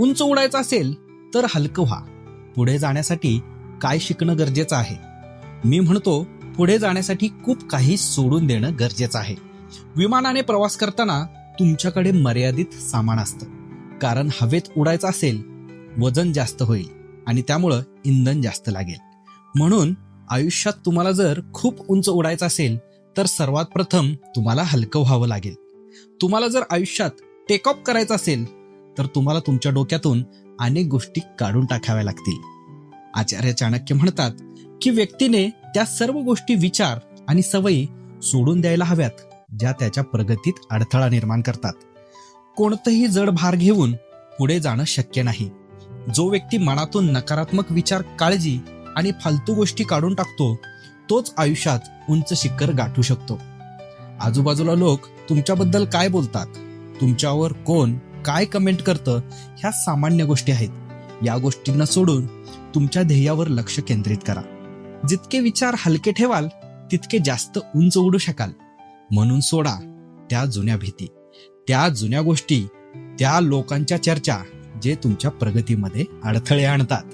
उंच उडायचं असेल तर हलकं व्हा. पुढे जाण्यासाठी काय शिकणं गरजेचं आहे? मी म्हणतो पुढे जाण्यासाठी खूप काही सोडून देणं गरजेचं आहे. विमानाने प्रवास करताना तुमच्याकडे मर्यादित सामान असतं, कारण हवेत उडायचं असेल वजन जास्त होईल आणि त्यामुळं इंधन जास्त लागेल. म्हणून आयुष्यात तुम्हाला जर खूप उंच उडायचं असेल तर सर्वात प्रथम तुम्हाला हलकं व्हावं लागेल. तुम्हाला जर आयुष्यात टेक ऑफ करायचं असेल तर तुम्हाला तुमच्या डोक्यातून अनेक गोष्टी काढून टाकाव्या लागतील. आचार्य चाणक्य म्हणतात की व्यक्तीने त्या सर्व गोष्टी, विचार आणि सवयी सोडून द्यायला हव्यात ज्या त्याच्या प्रगतीत अडथळा निर्माण करतात. कोणतंही जड भार घेऊन पुढे जाणं शक्य नाही. जो व्यक्ती मनातून नकारात्मक विचार, काळजी आणि फालतू गोष्टी काढून टाकतो तोच आयुष्यात उंच शिखर गाठू शकतो. आजूबाजूला लोक तुमच्याबद्दल काय बोलतात, तुमच्यावर कोण काय कमेंट करतं, ह्या सामान्य गोष्टी आहेत. या गोष्टींना सोडून तुमच्या ध्येयावर लक्ष केंद्रित करा. जितके विचार हलके ठेवाल तितके जास्त उंच उडू शकाल. म्हणून सोडा त्या जुन्या भीती, त्या जुन्या गोष्टी, त्या लोकांच्या चर्चा जे तुमच्या प्रगतीमध्ये अडथळे आणतात.